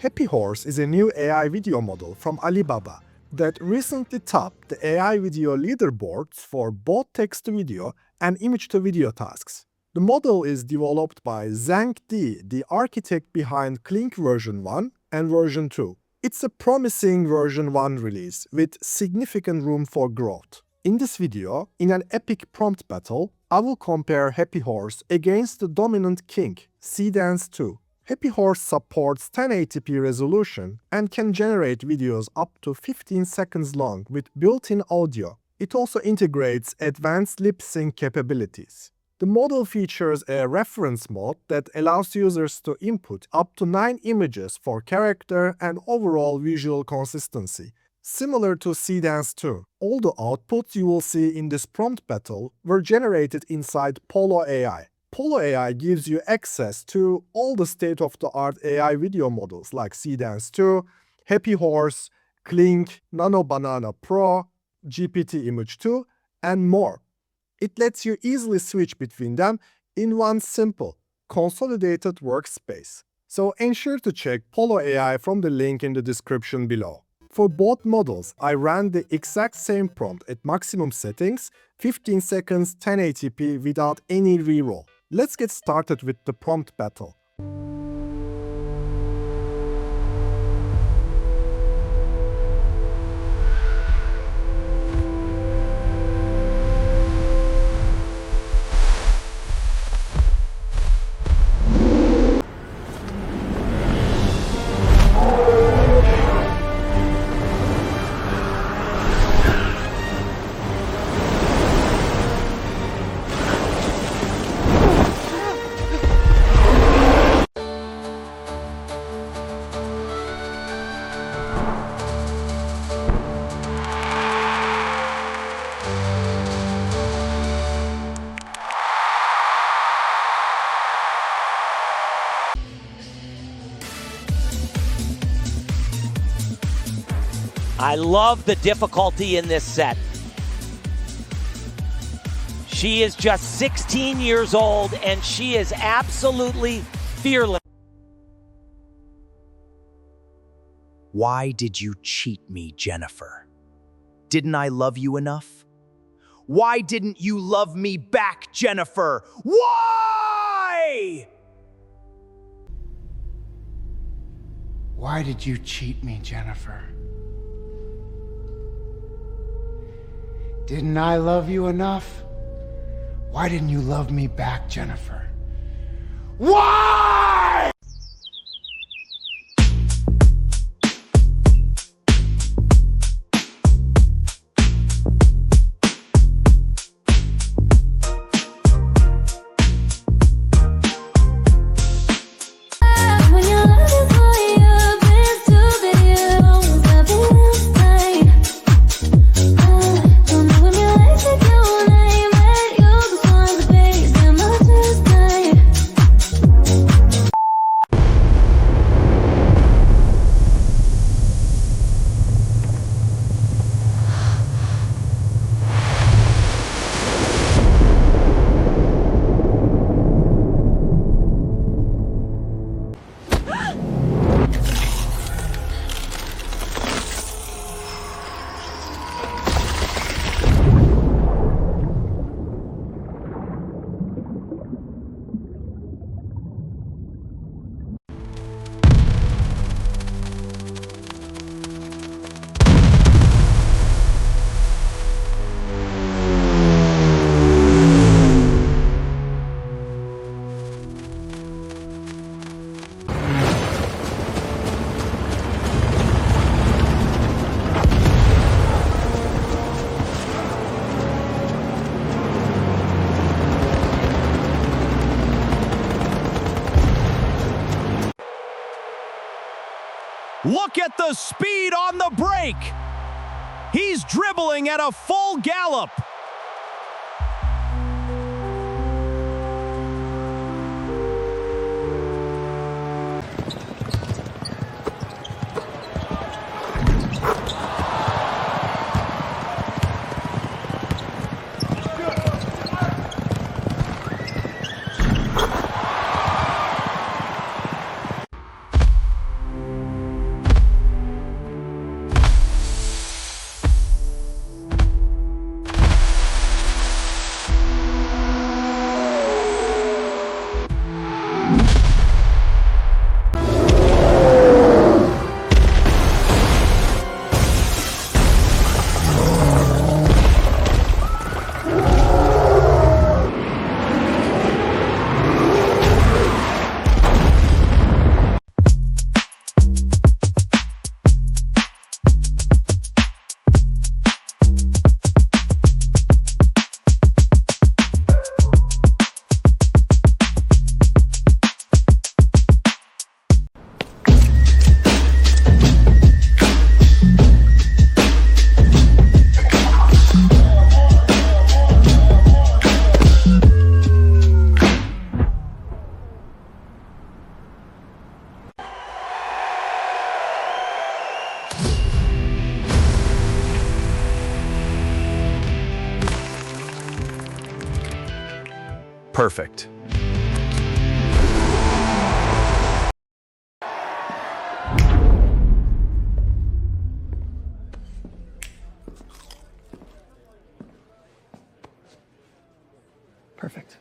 HappyHorse is a new AI video model from Alibaba that recently topped the AI video leaderboards for both text-to-video and image-to-video tasks. The model is developed by Zheng, the architect behind Kling version 1 and version 2. It's a promising version 1 release with significant room for growth. In this video, in an epic prompt battle, I will compare HappyHorse against the dominant king, Seedance 2. HappyHorse supports 1080p resolution and can generate videos up to 15 seconds long with built-in audio. It also integrates advanced lip-sync capabilities. The model features a reference mode that allows users to input up to 9 images for character and overall visual consistency. Similar to Seedance 2, all the outputs you will see in this prompt battle were generated inside Pollo AI. Pollo AI gives you access to all the state-of-the-art AI video models like Seedance 2, HappyHorse, Kling, Nano Pro, GPT Image 2, and more. It lets you easily switch between them in one simple, consolidated workspace. So ensure to check Pollo AI from the link in the description below. For both models, I ran the exact same prompt at maximum settings, 15 seconds 1080p without any reroll. Let's get started with the prompt battle. I love the difficulty in this set. She is just 16 years old and she is absolutely fearless. Why did you cheat me, Jennifer? Didn't I love you enough? Why didn't you love me back, Jennifer? Why? Why did you cheat me, Jennifer? Didn't I love you enough? Why didn't you love me back, Jennifer? Why? Look at the speed on the break. He's dribbling at a full gallop. Perfect. Perfect.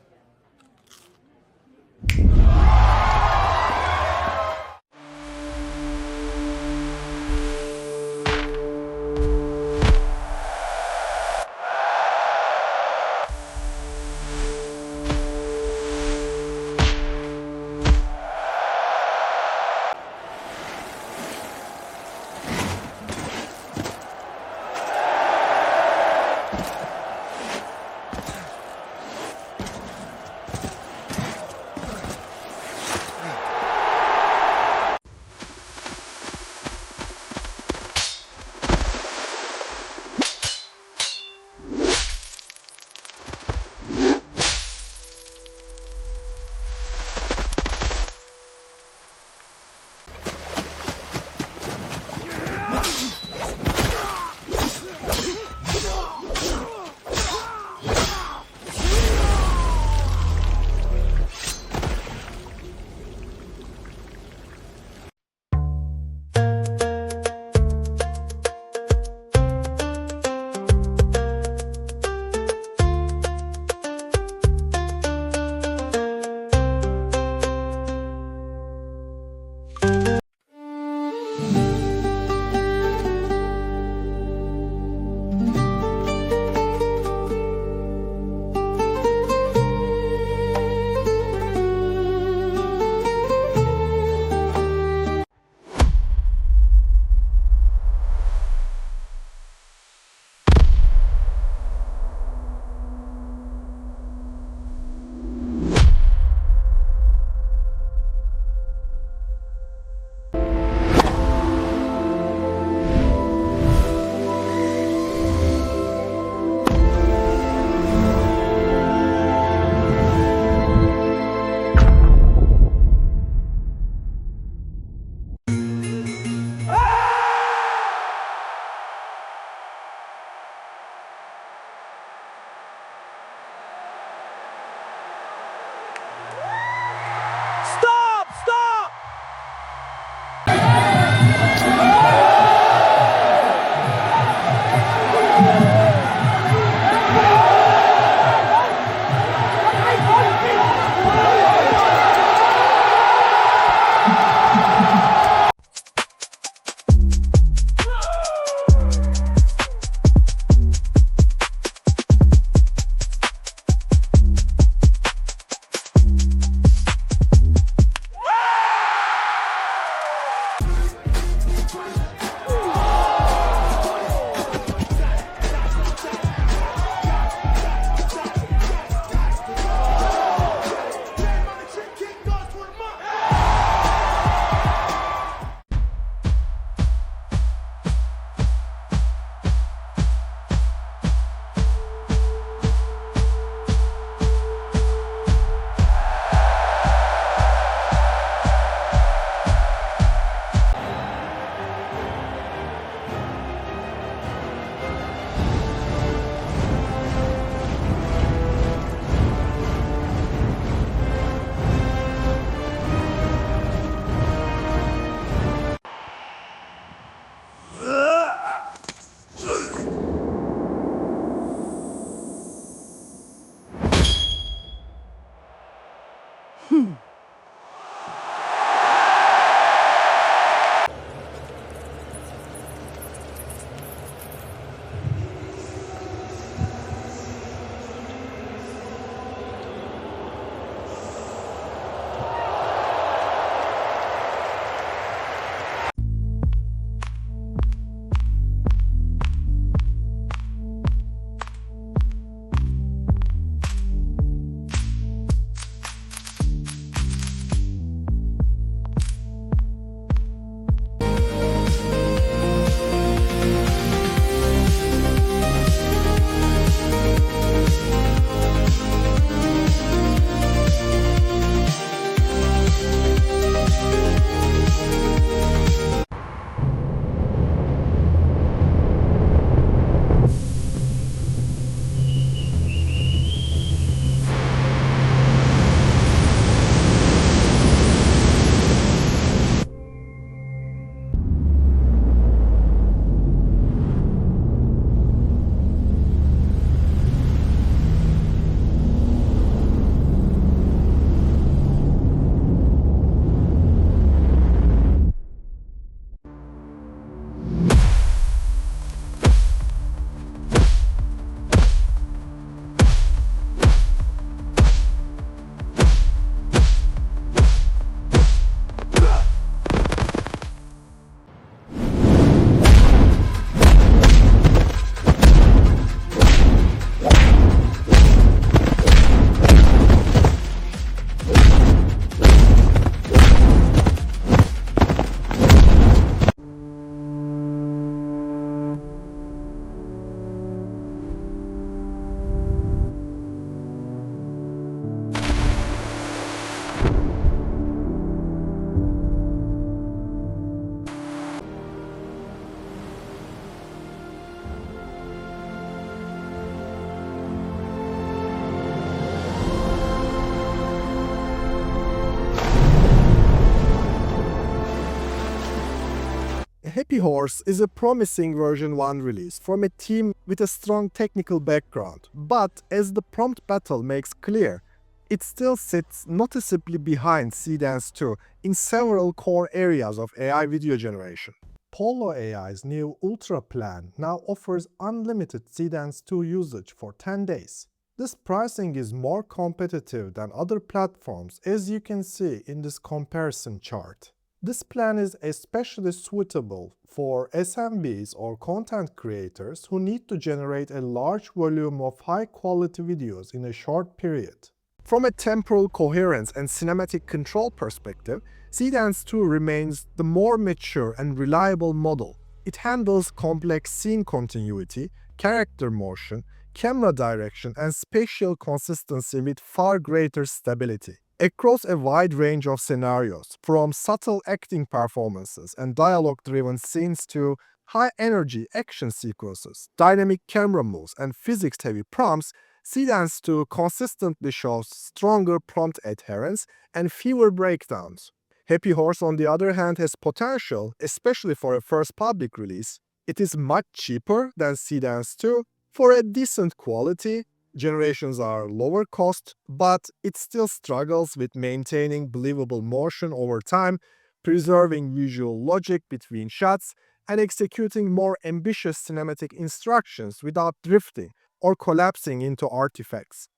HappyHorse is a promising version 1 release from a team with a strong technical background, but as the prompt battle makes clear, it still sits noticeably behind Seedance 2 in several core areas of AI video generation. Pollo AI's new Ultra plan now offers unlimited Seedance 2 usage for 10 days. This pricing is more competitive than other platforms, as you can see in this comparison chart. This plan is especially suitable for SMBs or content creators who need to generate a large volume of high-quality videos in a short period. From a temporal coherence and cinematic control perspective, Seedance 2 remains the more mature and reliable model. It handles complex scene continuity, character motion, camera direction, and spatial consistency with far greater stability. Across a wide range of scenarios, from subtle acting performances and dialogue-driven scenes to high-energy action sequences, dynamic camera moves, and physics-heavy prompts, Seedance 2 consistently shows stronger prompt adherence and fewer breakdowns. HappyHorse, on the other hand, has potential, especially for a first public release. It is much cheaper than Seedance 2 for a decent quality. Generations are lower cost, but it still struggles with maintaining believable motion over time, preserving visual logic between shots, and executing more ambitious cinematic instructions without drifting or collapsing into artifacts.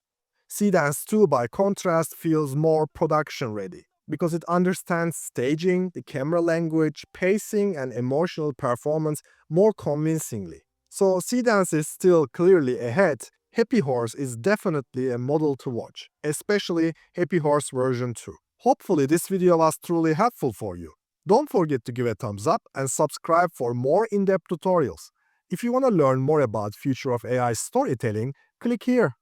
Seedance 2, by contrast, feels more production-ready because it understands staging, the camera language, pacing, and emotional performance more convincingly. So Seedance is still clearly ahead. HappyHorse is definitely a model to watch, especially HappyHorse version 2. Hopefully this video was truly helpful for you. Don't forget to give a thumbs up and subscribe for more in-depth tutorials. If you want to learn more about future of AI storytelling, click here.